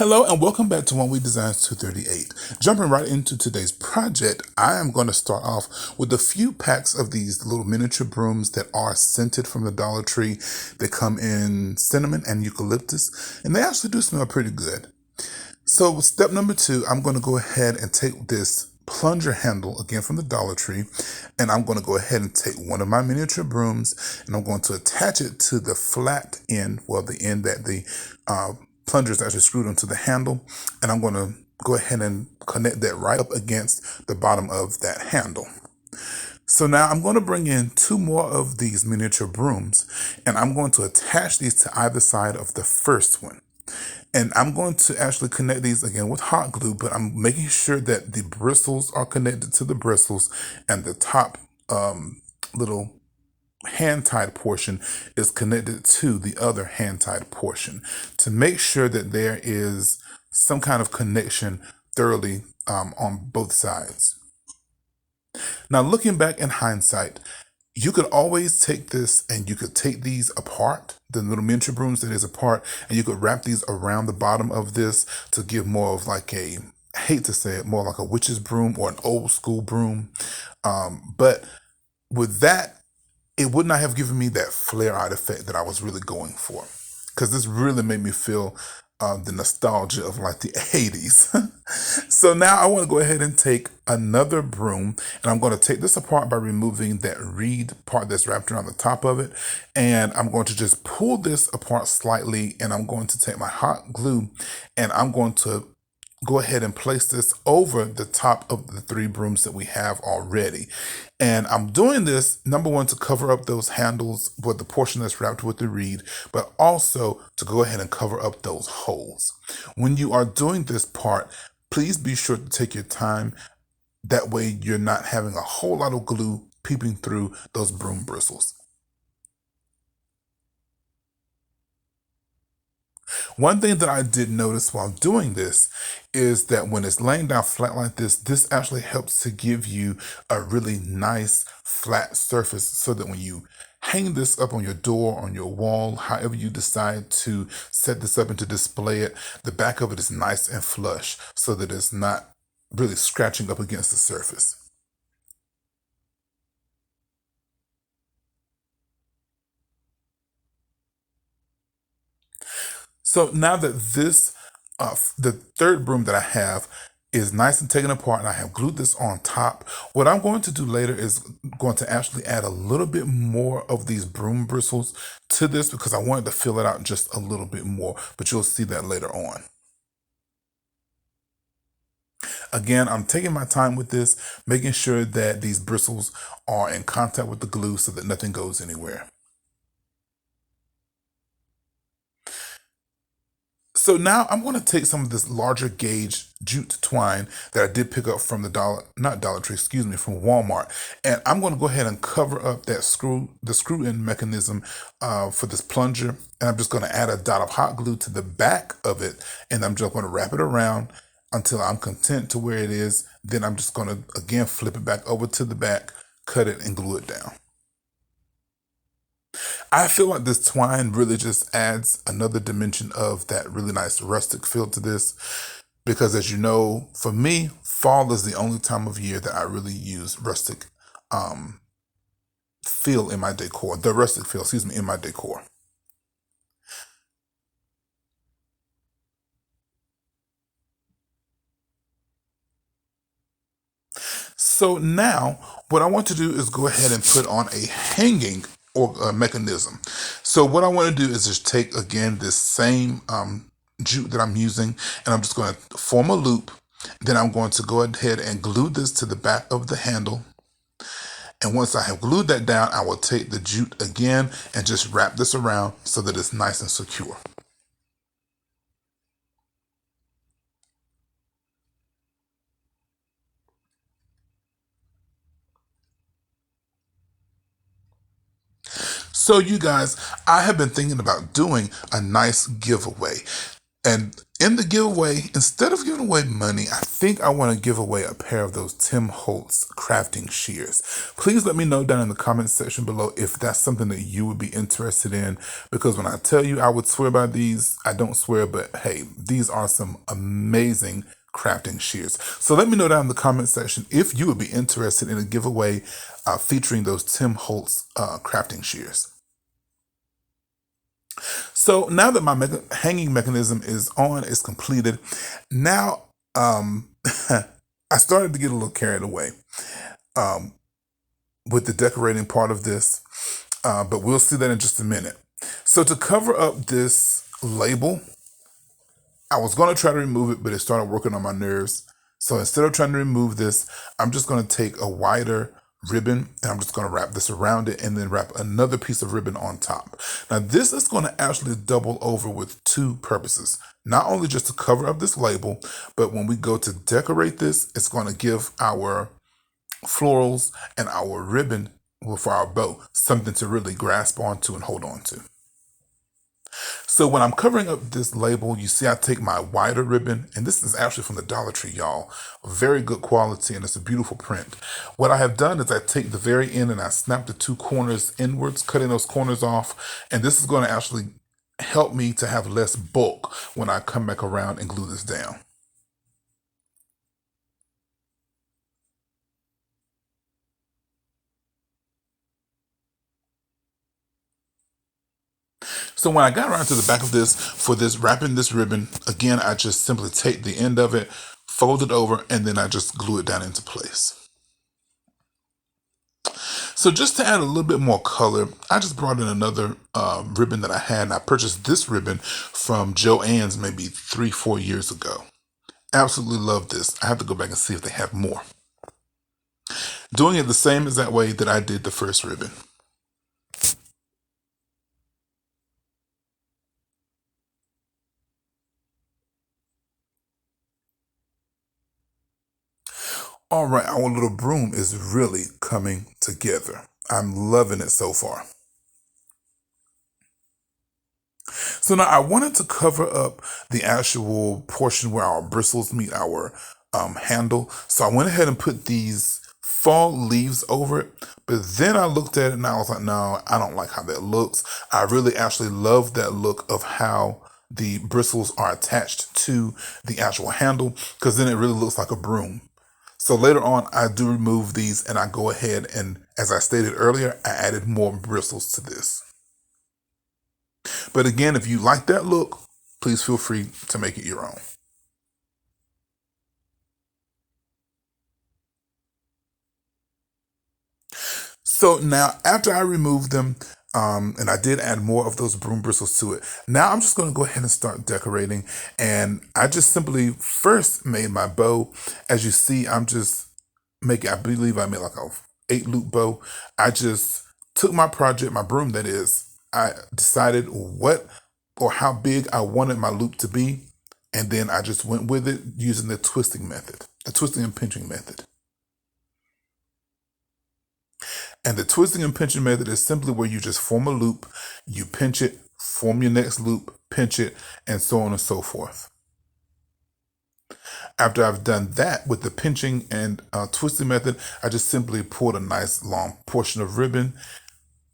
Hello and welcome back to One Week Designs 238. Jumping right into today's project, I am going to start off with a few packs of these little miniature brooms that are scented from the Dollar Tree. They come in cinnamon and eucalyptus, and they actually do smell pretty good. So step number two, I'm going to go ahead and take this plunger handle again from the Dollar Tree, and I'm going to go ahead and take one of my miniature brooms and I'm going to attach it to the flat end, well, the end that the plunger is actually screwed onto the handle, and I'm going to go ahead and connect that right up against the bottom of that handle. So now I'm going to bring in two more of these miniature brooms, and I'm going to attach these to either side of the first one. And I'm going to actually connect these again with hot glue, but I'm making sure that the bristles are connected to the bristles and the top little hand-tied portion is connected to the other hand-tied portion to make sure that there is some kind of connection thoroughly on both sides. Now, looking back in hindsight, you could always take this and you could take these apart, the little miniature brooms that is apart, and you could wrap these around the bottom of this to give more of like a, I hate to say it, more like a witch's broom or an old school broom. But with that, it would not have given me that flare out effect that I was really going for. Because this really made me feel the nostalgia of like the 80s. So now I want to go ahead and take another broom, and I'm going to take this apart by removing that reed part that's wrapped around the top of it. And I'm going to just pull this apart slightly, and I'm going to take my hot glue and I'm going to go ahead and place this over the top of the three brooms that we have already. And I'm doing this, number one, to cover up those handles with the portion that's wrapped with the reed, but also to go ahead and cover up those holes. When you are doing this part, please be sure to take your time. That way you're not having a whole lot of glue peeping through those broom bristles. One thing that I did notice while doing this is that when it's laying down flat like this actually helps to give you a really nice flat surface so that when you hang this up on your door, on your wall, however you decide to set this up and to display it, the back of it is nice and flush so that it's not really scratching up against the surface. So now that the third broom that I have is nice and taken apart and I have glued this on top, what I'm going to do later is going to actually add a little bit more of these broom bristles to this because I wanted to fill it out just a little bit more, but you'll see that later on. Again, I'm taking my time with this, making sure that these bristles are in contact with the glue so that nothing goes anywhere. So now I'm going to take some of this larger gauge jute twine that I did pick up from not Dollar Tree, excuse me, from Walmart. And I'm going to go ahead and cover up that the screw in mechanism for this plunger. And I'm just going to add a dot of hot glue to the back of it. And I'm just going to wrap it around until I'm content to where it is. Then I'm just going to, again, flip it back over to the back, cut it, and glue it down. I feel like this twine really just adds another dimension of that really nice rustic feel to this because, as you know, for me, fall is the only time of year that I really use rustic feel in my decor, the rustic feel, excuse me, in my decor. So now what I want to do is go ahead and put on a hanging or mechanism. So what I want to do is just take again this same jute that I'm using, and I'm just going to form a loop. Then I'm going to go ahead and glue this to the back of the handle. And once I have glued that down, I will take the jute again and just wrap this around so that it's nice and secure. So you guys, I have been thinking about doing a nice giveaway. And In the giveaway, instead of giving away money, I think I want to give away a pair of those Tim Holtz crafting shears. Please let me know down in the comment section below if that's something that you would be interested in, because when I tell you I would swear by these, I don't swear, but hey, these are some amazing crafting shears. So let me know down in the comment section if you would be interested in a giveaway featuring those Tim Holtz crafting shears. So now that my hanging mechanism is on, it's completed. Now, I started to get a little carried away um, with the decorating part of this, but we'll see that in just a minute. So to cover up this label, I was going to try to remove it, but it started working on my nerves. So instead of trying to remove this, I'm just going to take a wider ribbon and I'm just going to wrap this around it and then wrap another piece of ribbon on top. Now this is going to actually double over with two purposes. Not only just to cover up this label, but when we go to decorate this, it's going to give our florals and our ribbon for our bow something to really grasp onto and hold on to. So when I'm covering up this label, you see I take my wider ribbon, and this is actually from the Dollar Tree, y'all. Very good quality, and it's a beautiful print. What I have done is I take the very end and I snap the two corners inwards, cutting those corners off, and this is going to actually help me to have less bulk when I come back around and glue this down. So when I got around to the back of this, for this wrapping this ribbon, again, I just simply take the end of it, fold it over, and then I just glue it down into place. So just to add a little bit more color, I just brought in another ribbon that I had, and I purchased this ribbon from Joann's maybe 3-4 years ago. Absolutely love this. I have to go back and see if they have more. Doing it the same exact way that I did the first ribbon. All right, our little broom is really coming together. I'm loving it so far. So now I wanted to cover up the actual portion where our bristles meet our handle. So I went ahead and put these fall leaves over it. But then I looked at it and I was like, no, I don't like how that looks. I really actually love that look of how the bristles are attached to the actual handle, because then it really looks like a broom. So later on, I do remove these and I go ahead and, as I stated earlier, I added more bristles to this. But again, if you like that look, please feel free to make it your own. So now after I remove them, and I did add more of those broom bristles to it, now I'm just going to go ahead and start decorating. And I just simply first made my bow. As you see, I'm just making, I believe I made like a 8-loop bow. I just took my project, my broom that is, I decided what or how big I wanted my loop to be, and then I just went with it using the twisting method, the twisting and pinching method. And the twisting and pinching method is simply where you just form a loop, you pinch it, form your next loop, pinch it, and so on and so forth. After I've done that with the pinching and twisting method, I just simply pulled a nice long portion of ribbon,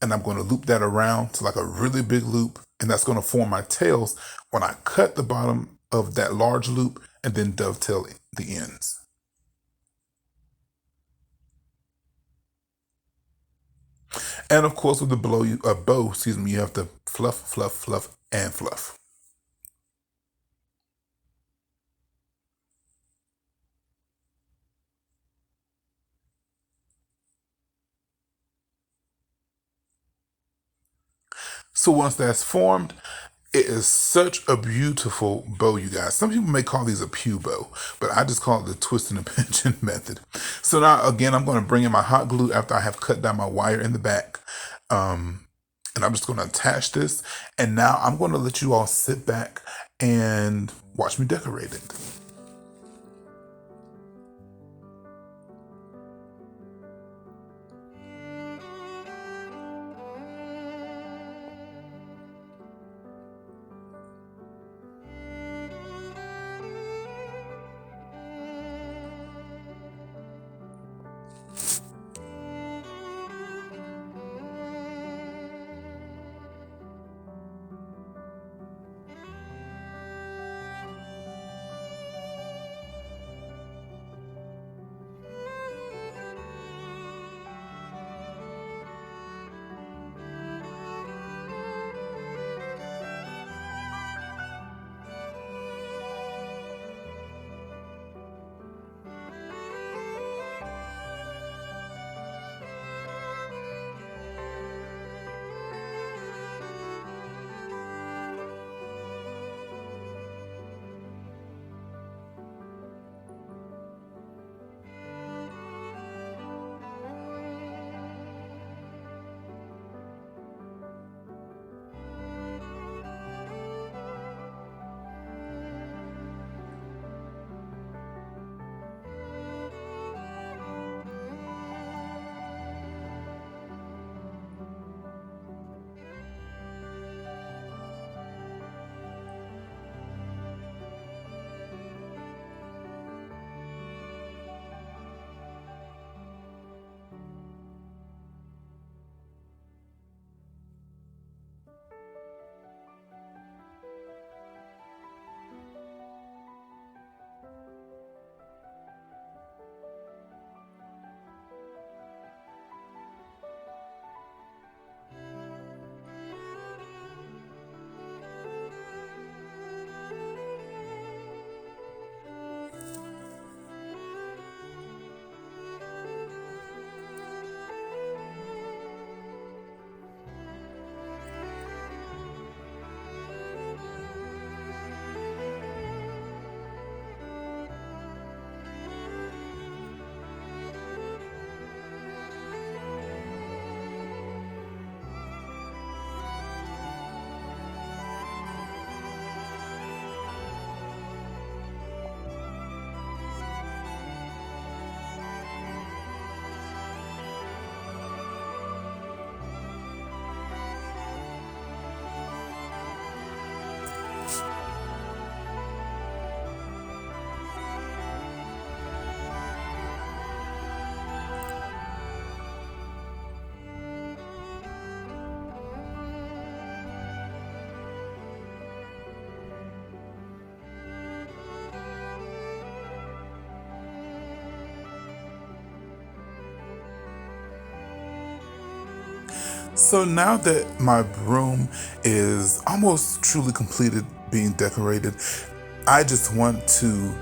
and I'm going to loop that around to like a really big loop, and that's going to form my tails when I cut the bottom of that large loop and then dovetail the ends. And of course, with the bow, excuse me, you have to fluff, fluff, fluff, and fluff. So once that's formed, it is such a beautiful bow, you guys. Some people may call these a pew bow, but I just call it the twisting and pinching method. So now, again, I'm going to bring in my hot glue after I have cut down my wire in the back. And I'm just going to attach this. And now I'm going to let you all sit back and watch me decorate it. So now that my room is almost truly completed being decorated, I just want to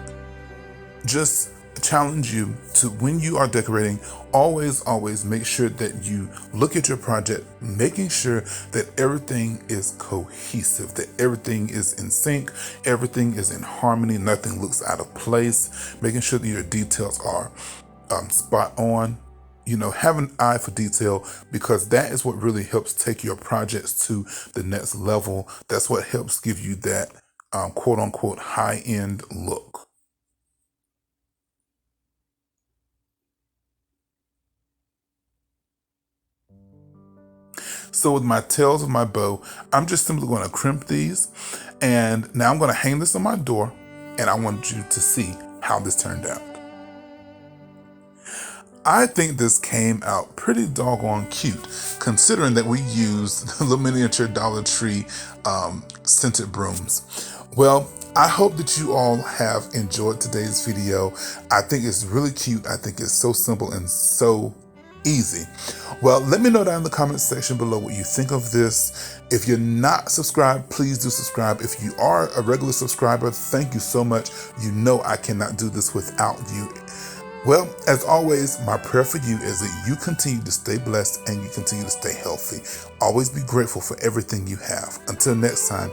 just challenge you to, when you are decorating, always make sure that you look at your project, making sure that everything is cohesive, that everything is in sync, everything is in harmony, nothing looks out of place, making sure that your details are spot on. You know, have an eye for detail, because that is what really helps take your projects to the next level. That's what helps give you that quote unquote high end look. So with my tails of my bow, I'm just simply going to crimp these, and now I'm going to hang this on my door, and I want you to see how this turned out. I think this came out pretty doggone cute, considering that we used the miniature Dollar Tree scented brooms. Well, I hope that you all have enjoyed today's video. I think it's really cute. I think it's so simple and so easy. Well, let me know down in the comment section below what you think of this. If you're not subscribed, please do subscribe. If you are a regular subscriber, thank you so much. You know I cannot do this without you. Well, as always, my prayer for you is that you continue to stay blessed and you continue to stay healthy. Always be grateful for everything you have. Until next time.